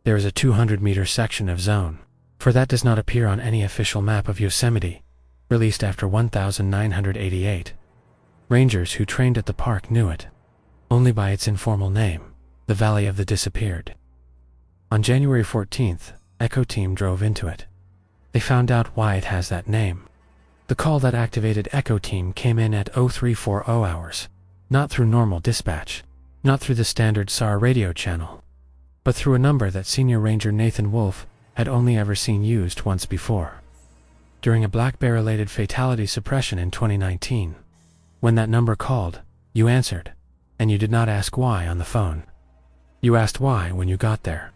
there is a 200-meter section of zone, for that does not appear on any official map of Yosemite, released after 1988. Rangers who trained at the park knew it only by its informal name, the Valley of the Disappeared. On January 14th, Echo Team drove into it. They found out why it has that name. The call that activated Echo Team came in at 0340 hours, not through normal dispatch, not through the standard SAR radio channel, but through a number that Senior Ranger Nathan Wolf had only ever seen used once before, during a black bear-related fatality suppression in 2019. When that number called, you answered, and you did not ask why on the phone. You asked why when you got there.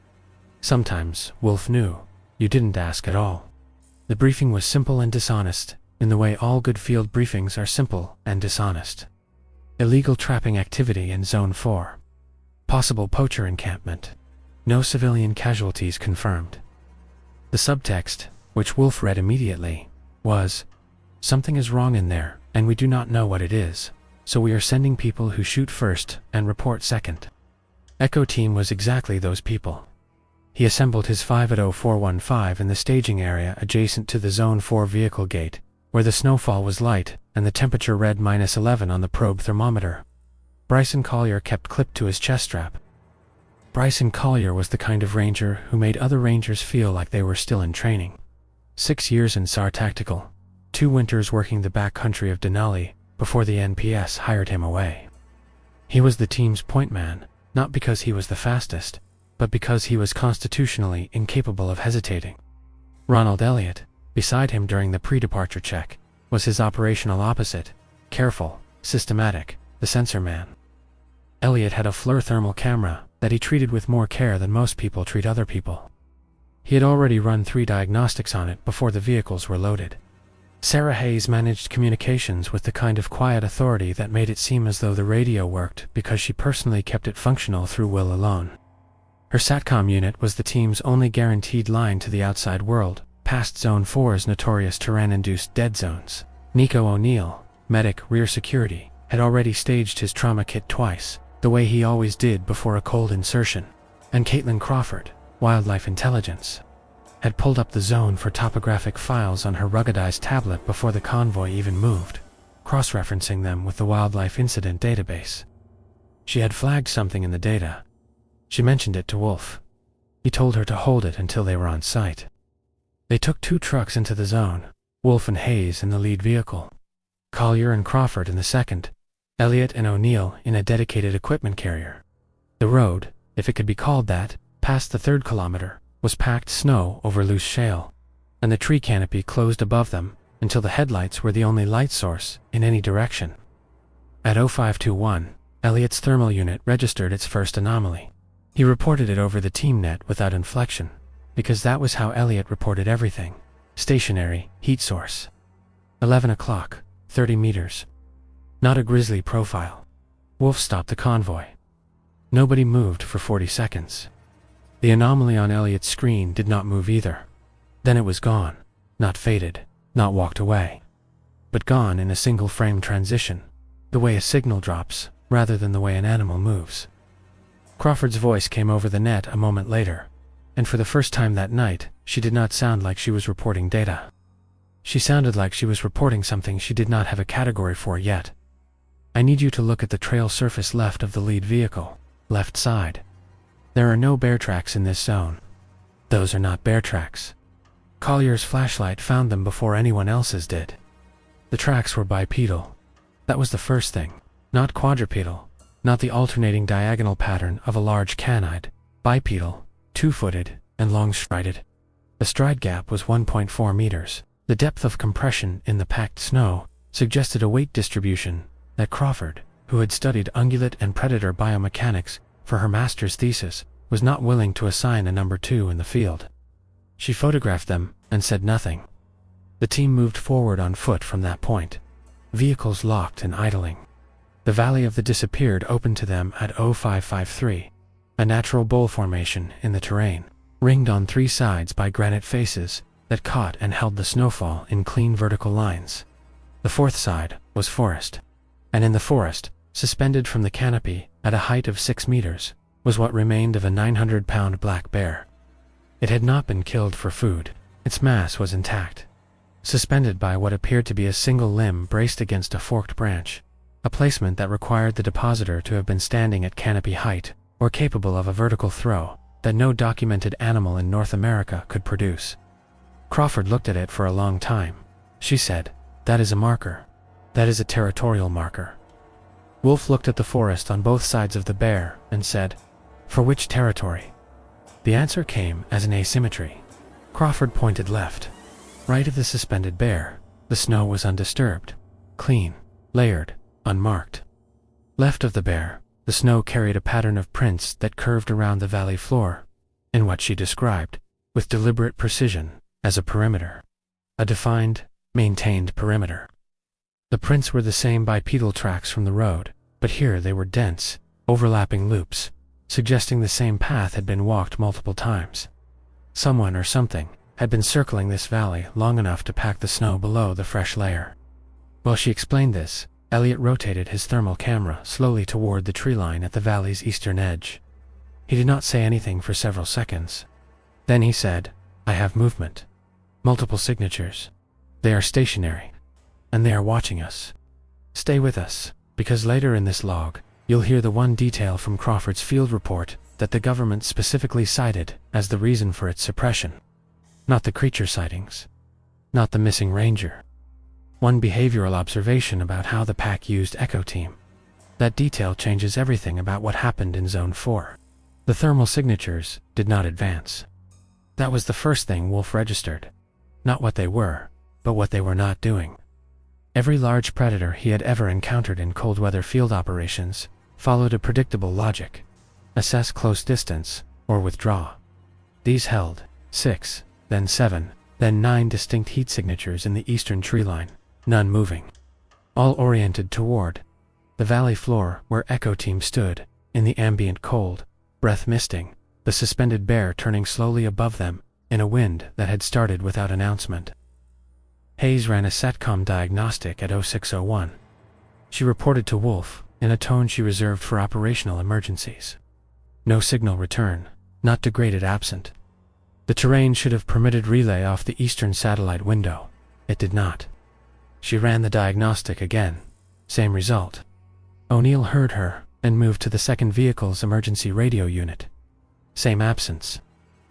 Sometimes, Wolf knew, you didn't ask at all. The briefing was simple and dishonest, in the way all good field briefings are simple and dishonest. Illegal trapping activity in Zone 4. Possible poacher encampment. No civilian casualties confirmed. The subtext, which Wolf read immediately, was, "Something is wrong in there, and we do not know what it is, so we are sending people who shoot first and report second." Echo Team was exactly those people. He assembled his 5 at 0415 in the staging area adjacent to the Zone 4 vehicle gate, where the snowfall was light and the temperature read -11 on the probe thermometer. Bryson Collier kept clipped to his chest strap. Bryson Collier was the kind of ranger who made other rangers feel like they were still in training. 6 years in SAR Tactical, 2 winters working the backcountry of Denali before the NPS hired him away. He was the team's point man, not because he was the fastest, but because he was constitutionally incapable of hesitating. Ronald Elliott, beside him during the pre-departure check, was his operational opposite, careful, systematic, the sensor man. Elliott had a FLIR thermal camera that he treated with more care than most people treat other people. He had already run 3 diagnostics on it before the vehicles were loaded. Sarah Hayes managed communications with the kind of quiet authority that made it seem as though the radio worked because she personally kept it functional through will alone. Her SATCOM unit was the team's only guaranteed line to the outside world, past Zone 4's notorious terrain-induced dead zones. Nico O'Neill, medic rear security, had already staged his trauma kit twice, the way he always did before a cold insertion, and Caitlin Crawford, wildlife intelligence, had pulled up the zone for topographic files on her ruggedized tablet before the convoy even moved, cross-referencing them with the wildlife incident database. She had flagged something in the data. She mentioned it to Wolf. He told her to hold it until they were on site. They took 2 trucks into the zone, Wolf and Hayes in the lead vehicle, Collier and Crawford in the second, Elliott and O'Neill in a dedicated equipment carrier. The road, if it could be called that, past the 3rd kilometer, was packed snow over loose shale, and the tree canopy closed above them until the headlights were the only light source in any direction. At 0521, Elliott's thermal unit registered its first anomaly. He reported it over the team net without inflection, because that was how Elliott reported everything. Stationary, heat source. 11 o'clock, 30 meters. Not a grisly profile. Wolf stopped the convoy. Nobody moved for 40 seconds. The anomaly on Elliott's screen did not move either. Then it was gone, not faded, not walked away, but gone in a single frame transition, the way a signal drops, rather than the way an animal moves. Crawford's voice came over the net a moment later, and for the first time that night, she did not sound like she was reporting data. She sounded like she was reporting something she did not have a category for yet. "I need you to look at the trail surface left of the lead vehicle, left side. There are no bear tracks in this zone. Those are not bear tracks." Collier's flashlight found them before anyone else's did. The tracks were bipedal. That was the first thing, not quadrupedal, not the alternating diagonal pattern of a large canide, bipedal, 2-footed, and long-strided. The stride gap was 1.4 meters. The depth of compression in the packed snow suggested a weight distribution that Crawford, who had studied ungulate and predator biomechanics for her master's thesis, was not willing to assign a number 2 in the field. She photographed them and said nothing. The team moved forward on foot from that point, vehicles locked and idling. The Valley of the Disappeared opened to them at 0553, a natural bowl formation in the terrain, ringed on 3 sides by granite faces that caught and held the snowfall in clean vertical lines. The 4th side was forest, and in the forest, suspended from the canopy at a height of 6 meters, was what remained of a 900-pound black bear, It had not been killed for food. Its mass was intact, suspended by what appeared to be a single limb braced against a forked branch, a placement that required the depositor to have been standing at canopy height, or capable of a vertical throw that no documented animal in North America could produce. Crawford looked at it for a long time. She said, "That is a marker. That is a territorial marker." Wolf looked at the forest on both sides of the bear and said, "For which territory?" The answer came as an asymmetry. Crawford pointed left. Right of the suspended bear, the snow was undisturbed, clean, layered, unmarked. Left of the bear, the snow carried a pattern of prints that curved around the valley floor, in what she described, with deliberate precision, as a perimeter. A defined, maintained perimeter. The prints were the same bipedal tracks from the road, but here they were dense, overlapping loops, suggesting the same path had been walked multiple times. Someone or something had been circling this valley long enough to pack the snow below the fresh layer. While she explained this, Elliot rotated his thermal camera slowly toward the tree line at the valley's eastern edge. He did not say anything for several seconds. Then he said, "I have movement. Multiple signatures. They are stationary. And they are watching us. Stay with us, because later in this log, you'll hear the one detail from Crawford's field report that the government specifically cited as the reason for its suppression. Not the creature sightings. Not the missing ranger. One behavioral observation about how the pack used Echo Team. That detail changes everything about what happened in Zone 4. The thermal signatures did not advance. That was the first thing Wolf registered. Not what they were, but what they were not doing. Every large predator he had ever encountered in cold weather field operations followed a predictable logic. Assess close distance, or withdraw. These held 6, then 7, then 9 distinct heat signatures in the eastern tree line, none moving. All oriented toward the valley floor where Echo Team stood, in the ambient cold, breath misting, the suspended bear turning slowly above them, in a wind that had started without announcement. Hayes ran a SATCOM diagnostic at 0601. She reported to Wolf, in a tone she reserved for operational emergencies. No signal return, not degraded absent. The terrain should have permitted relay off the eastern satellite window. It did not. She ran the diagnostic again. Same result. O'Neill heard her and moved to the second vehicle's emergency radio unit. Same absence.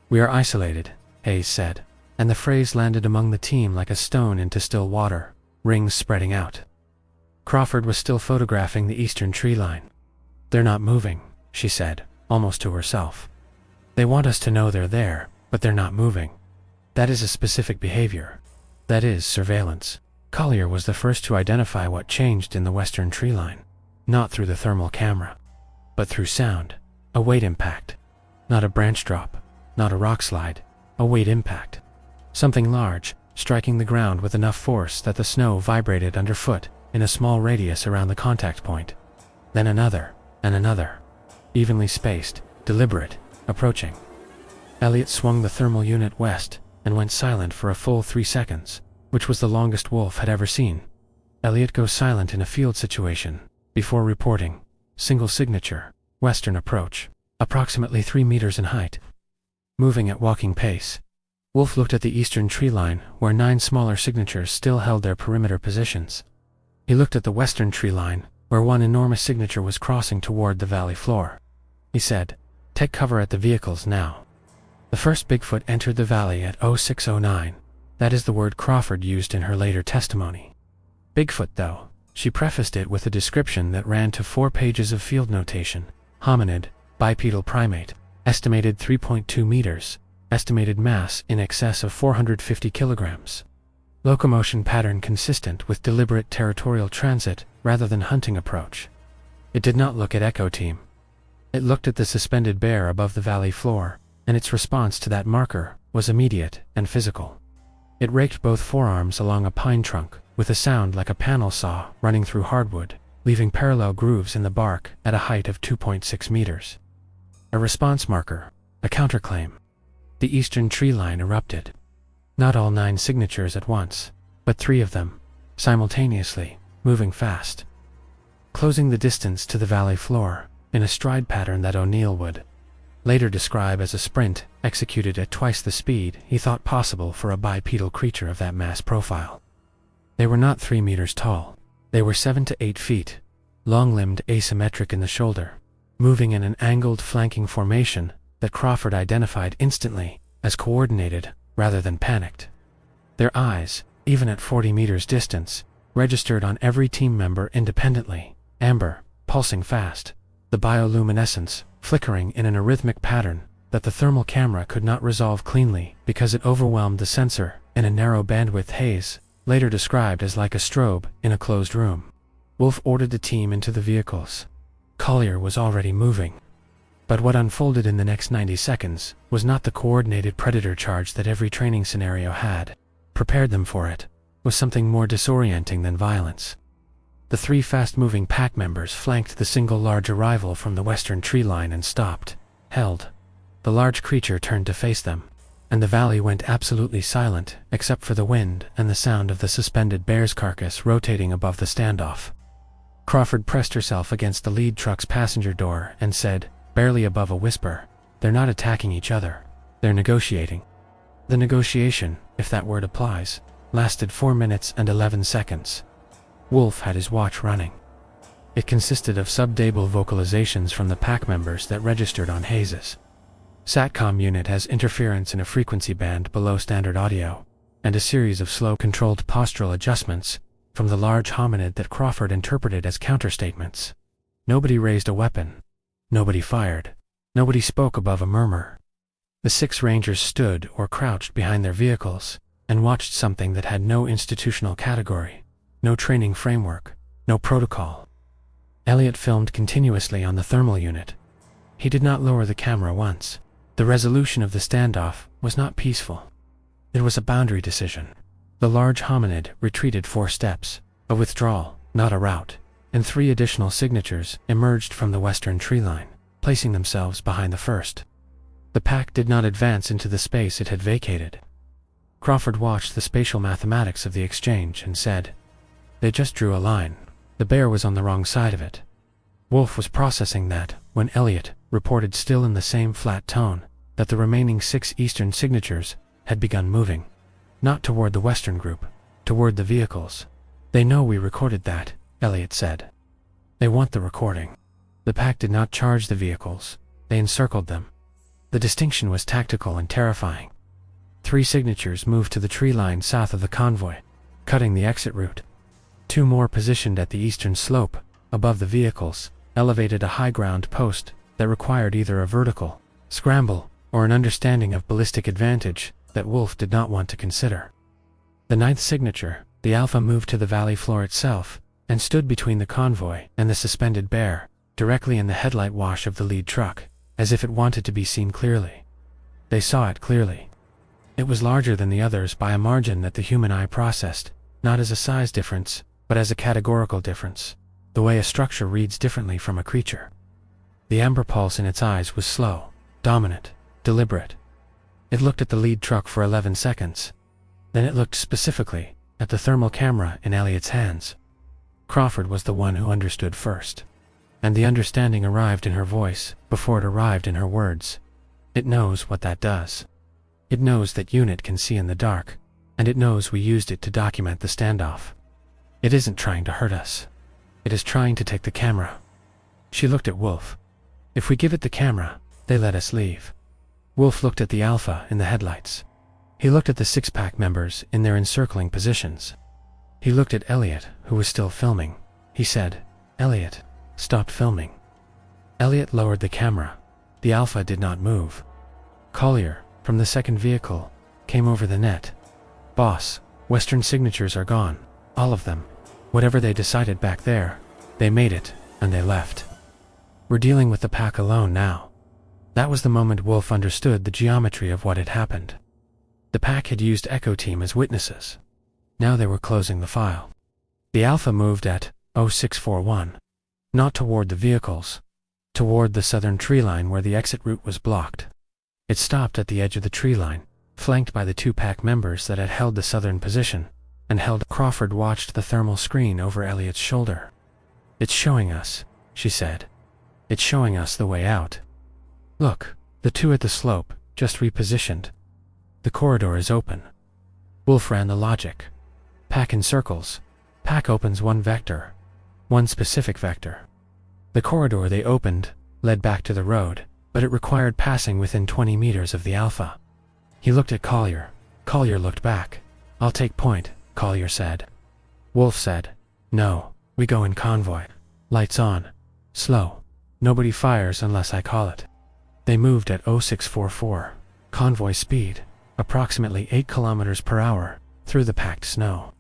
"We are isolated," Hayes said, and the phrase landed among the team like a stone into still water, rings spreading out. Crawford was still photographing the eastern tree line. "They're not moving," she said, almost to herself. "They want us to know they're there, but they're not moving. That is a specific behavior. That is surveillance." Collier was the first to identify what changed in the western tree line, not through the thermal camera, but through sound, a weight impact. Not a branch drop, not a rock slide, a weight impact. Something large, striking the ground with enough force that the snow vibrated underfoot in a small radius around the contact point. Then another, and another. Evenly spaced, deliberate, approaching. Elliot swung the thermal unit west and went silent for a full 3 seconds, which was the longest Wolf had ever seen. Elliot goes silent in a field situation, before reporting, single signature, western approach, approximately 3 meters in height. Moving at walking pace. Wolf looked at the eastern tree line where 9 smaller signatures still held their perimeter positions. He looked at the western tree line where one enormous signature was crossing toward the valley floor. He said, "Take cover at the vehicles now." The first Bigfoot entered the valley at 0609. That is the word Crawford used in her later testimony. Bigfoot, though, she prefaced it with a description that ran to 4 pages of field notation. Hominid, bipedal primate, estimated 3.2 meters, estimated mass in excess of 450 kilograms. Locomotion pattern consistent with deliberate territorial transit rather than hunting approach. It did not look at Echo Team. It looked at the suspended bear above the valley floor, and its response to that marker was immediate and physical. It raked both forearms along a pine trunk, with a sound like a panel saw running through hardwood, leaving parallel grooves in the bark at a height of 2.6 meters. A response marker, a counterclaim. The eastern tree line erupted. Not all 9 signatures at once, but 3 of them, simultaneously, moving fast. Closing the distance to the valley floor, in a stride pattern that O'Neill would later describe as a sprint executed at twice the speed he thought possible for a bipedal creature of that mass profile. They were not 3 meters tall. They were 7 to 8 feet, long-limbed, asymmetric in the shoulder, moving in an angled flanking formation that Crawford identified instantly as coordinated rather than panicked. Their eyes, even at 40 meters distance, registered on every team member independently, amber, pulsing fast, the bioluminescence flickering in an arrhythmic pattern that the thermal camera could not resolve cleanly because it overwhelmed the sensor in a narrow bandwidth haze, later described as like a strobe in a closed room. Wolf ordered the team into the vehicles. Collier was already moving. But what unfolded in the next 90 seconds was not the coordinated predator charge that every training scenario had prepared them for. It was something more disorienting than violence. The 3 fast-moving pack members flanked the single large arrival from the western tree line and stopped, held. The large creature turned to face them, and the valley went absolutely silent except for the wind and the sound of the suspended bear's carcass rotating above the standoff. Crawford pressed herself against the lead truck's passenger door and said, barely above a whisper, "They're not attacking each other. They're negotiating." The negotiation, if that word applies, lasted 4 minutes and 11 seconds. Wolf had his watch running. It consisted of subdable vocalizations from the pack members that registered on hazes. SATCOM unit has interference in a frequency band below standard audio, and a series of slow controlled postural adjustments from the large hominid that Crawford interpreted as counterstatements. Nobody raised a weapon. Nobody fired. Nobody spoke above a murmur. The 6 rangers stood or crouched behind their vehicles and watched something that had no institutional category, no training framework, no protocol. Elliot filmed continuously on the thermal unit. He did not lower the camera once. The resolution of the standoff was not peaceful. It was a boundary decision. The large hominid retreated 4 steps, a withdrawal, not a rout, and 3 additional signatures emerged from the western tree line, placing themselves behind the first. The pack did not advance into the space it had vacated. Crawford watched the spatial mathematics of the exchange and said, "They just drew a line. The bear was on the wrong side of it." Wolf was processing that when Elliot reported, still in the same flat tone, that the remaining 6 eastern signatures had begun moving. Not toward the western group, toward the vehicles. "They know we recorded that," Elliot said. "They want the recording." The pack did not charge the vehicles. They encircled them. The distinction was tactical and terrifying. 3 signatures moved to the tree line south of the convoy, cutting the exit route. 2 more positioned at the eastern slope, above the vehicles, elevated a high ground post that required either a vertical scramble or an understanding of ballistic advantage that Wolf did not want to consider. The 9th signature, the Alpha, moved to the valley floor itself and stood between the convoy and the suspended bear, directly in the headlight wash of the lead truck, as if it wanted to be seen clearly. They saw it clearly. It was larger than the others by a margin that the human eye processed, not as a size difference, but as a categorical difference, the way a structure reads differently from a creature. The amber pulse in its eyes was slow, dominant, deliberate. It looked at the lead truck for 11 seconds. Then it looked specifically at the thermal camera in Elliot's hands. Crawford was the one who understood first. And the understanding arrived in her voice before it arrived in her words. It knows what that does. It knows that unit can see in the dark, and it knows we used it to document the standoff. It isn't trying to hurt us. It is trying to take the camera. She looked at Wolf. If we give it the camera, they let us leave. Wolf looked at the Alpha in the headlights. He looked at the 6-pack members in their encircling positions. He looked at Elliot, who was still filming. He said, "Elliot, stop filming." Elliot lowered the camera. The Alpha did not move. Collier, from the 2nd vehicle, came over the net. "Boss, Western signatures are gone. All of them. Whatever they decided back there, they made it, and they left. We're dealing with the pack alone now." That was the moment Wolf understood the geometry of what had happened. The pack had used Echo Team as witnesses. Now they were closing the file. The Alpha moved at 0641, not toward the vehicles, toward the southern tree line where the exit route was blocked. It stopped at the edge of the tree line, flanked by the 2-pack members that had held the southern position, and held. Crawford watched the thermal screen over Elliot's shoulder. "It's showing us," she said. "It's showing us the way out. Look, The two at the slope, just repositioned. The corridor is open. Wolf ran the logic. Pack in circles. Pack opens one vector. One specific vector. The corridor they opened led back to the road, but it required passing within 20 meters of the Alpha. He looked at Collier. Collier looked back. "I'll take point," Collier said. Wolf said, "No, we go in convoy. Lights on. Slow. Nobody fires unless I call it." They moved at 0644, convoy speed, approximately 8 kilometers per hour, through the packed snow.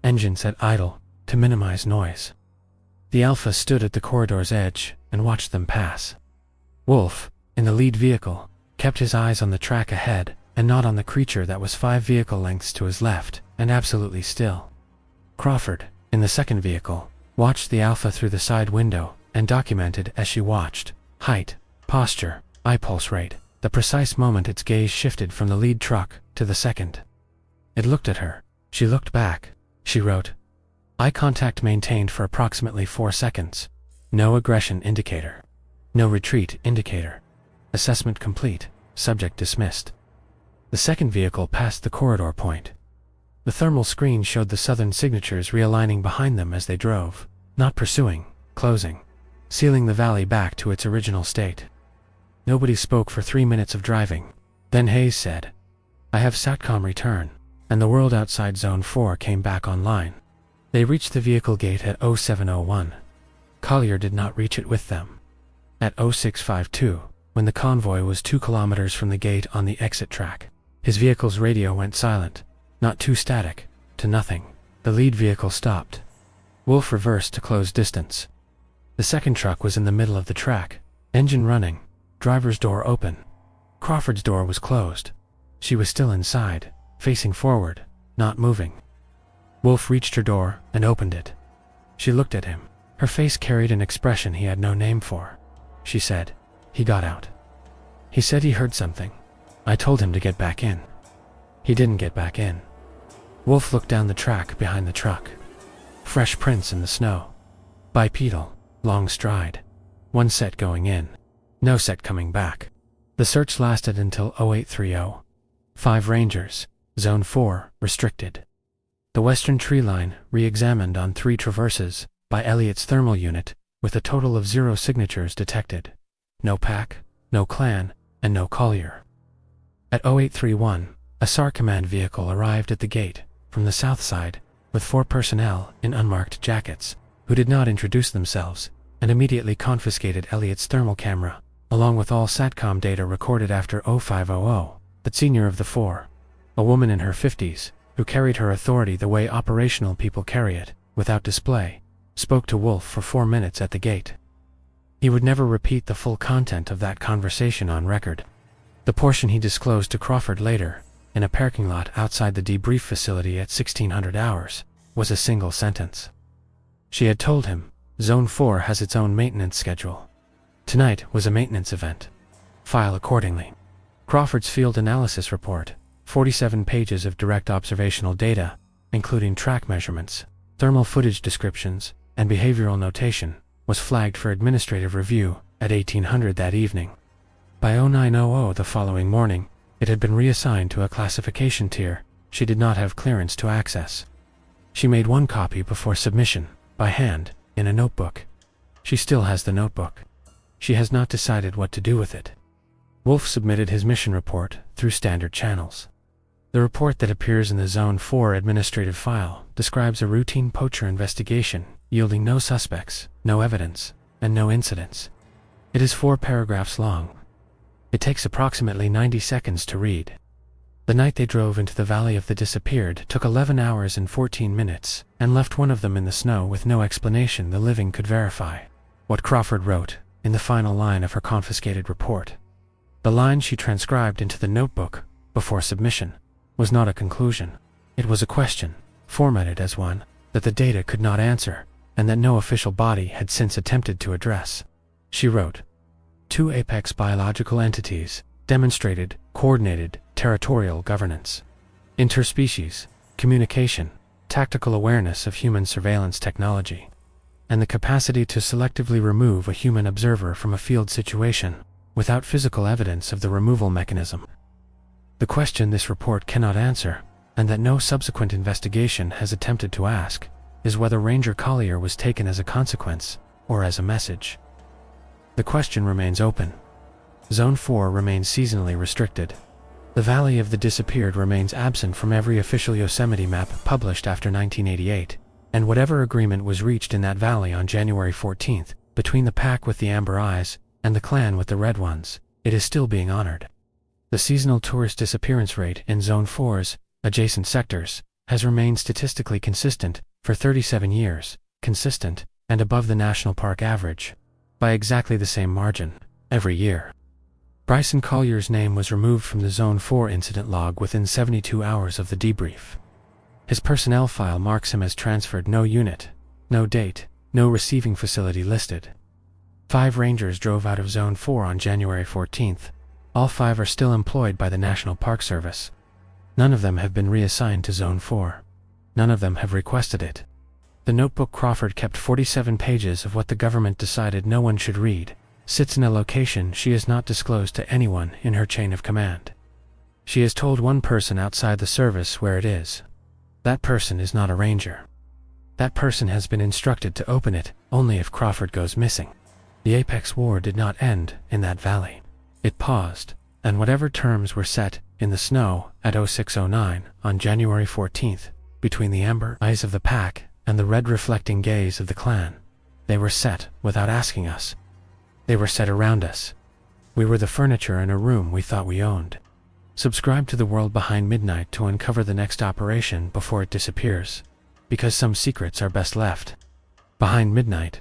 Engines at idle, to minimize noise. The Alpha stood at the corridor's edge and watched them pass. Wolf, in the lead vehicle, kept his eyes on the track ahead and not on the creature that was 5 vehicle lengths to his left and absolutely still. Crawford, in the second vehicle, watched the Alpha through the side window and documented as she watched height, posture, eye pulse rate, the precise moment its gaze shifted from the lead truck to the second. It looked at her. She looked back. She wrote, "Eye contact maintained for approximately 4 seconds. No aggression indicator. No retreat indicator. Assessment complete. Subject dismissed." The second vehicle passed the corridor point. The thermal screen showed the southern signatures realigning behind them as they drove, not pursuing, closing, sealing the valley back to its original state. Nobody spoke for 3 minutes of driving. Then Hayes said, "I have SATCOM return," and the world outside Zone 4 came back online. They reached the vehicle gate at 0701. Collier did not reach it with them. At 0652, when the convoy was 2 kilometers from the gate on the exit track, his vehicle's radio went silent, not too static, to nothing. The lead vehicle stopped. Wolf reversed to close distance. The second truck was in the middle of the track, engine running, driver's door open. Crawford's door was closed. She was still inside, facing forward, not moving. Wolf reached her door and opened it. She looked at him. Her face carried an expression he had no name for. She said, "He got out. He said he heard something. I told him to get back in. He didn't get back in." Wolf looked down the track behind the truck. Fresh prints in the snow. Bipedal, long stride. One set going in. No set coming back. The search lasted until 0830. 5 rangers, Zone 4, restricted. The western tree line re-examined on 3 traverses by Elliott's thermal unit, with a total of 0 signatures detected. No pack, no clan, and no Collier. At 0831, a SAR command vehicle arrived at the gate from the south side with 4 personnel in unmarked jackets, who did not introduce themselves, and immediately confiscated Elliott's thermal camera, along with all SATCOM data recorded after 0500. The senior of the 4, a woman in her 50s, who carried her authority the way operational people carry it, without display, spoke to Wolf for 4 minutes at the gate. He would never repeat the full content of that conversation on record. The portion he disclosed to Crawford later, in a parking lot outside the debrief facility at 1600 hours, was a single sentence. She had told him, Zone 4 has its own maintenance schedule. Tonight was a maintenance event. File accordingly. Crawford's field analysis report, 47 pages of direct observational data, including track measurements, thermal footage descriptions, and behavioral notation, was flagged for administrative review at 1800 that evening. By 0900 the following morning, it had been reassigned to a classification tier she did not have clearance to access. She made 1 copy before submission, by hand, in a notebook. She still has the notebook. She has not decided what to do with it. Wolf submitted his mission report through standard channels. The report that appears in the Zone 4 administrative file describes a routine poacher investigation yielding no suspects, no evidence, and no incidents. It is 4 paragraphs long. It takes approximately 90 seconds to read. The night they drove into the Valley of the Disappeared took 11 hours and 14 minutes, and left one of them in the snow with no explanation the living could verify. What Crawford wrote, in the final line of her confiscated report. The line she transcribed into the notebook, before submission, was not a conclusion. It was a question, formatted as one, that the data could not answer, and that no official body had since attempted to address. She wrote, 2 apex biological entities demonstrated coordinated territorial governance, interspecies, communication, tactical awareness of human surveillance technology, and the capacity to selectively remove a human observer from a field situation. without physical evidence of the removal mechanism. The question this report cannot answer, and that no subsequent investigation has attempted to ask, is whether Ranger Collier was taken as a consequence, or as a message. The question remains open. Zone 4 remains seasonally restricted. The Valley of the Disappeared remains absent from every official Yosemite map published after 1988, and whatever agreement was reached in that valley on January 14th, between the pack with the amber eyes and the clan with the red ones, it is still being honored. The seasonal tourist disappearance rate in Zone 4's adjacent sectors has remained statistically consistent for 37 years, consistent and above the national park average, by exactly the same margin, every year. Bryson Collier's name was removed from the Zone 4 incident log within 72 hours of the debrief. His personnel file marks him as transferred, no unit, no date, no receiving facility listed. 5 rangers drove out of Zone 4 on January 14th. All 5 are still employed by the National Park Service. None of them have been reassigned to Zone 4. None of them have requested it. The notebook Crawford kept 47 pages of what the government decided no one should read, sits in a location she has not disclosed to anyone in her chain of command. She has told one person outside the service where it is. That person is not a ranger. That person has been instructed to open it only if Crawford goes missing. The Apex War did not end in that valley. It paused, and whatever terms were set in the snow at 0609 on January 14th, between the amber eyes of the pack and the red reflecting gaze of the clan, they were set without asking us. They were set around us. We were the furniture in a room we thought we owned. Subscribe to The World Behind Midnight to uncover the next operation before it disappears, because some secrets are best left behind midnight.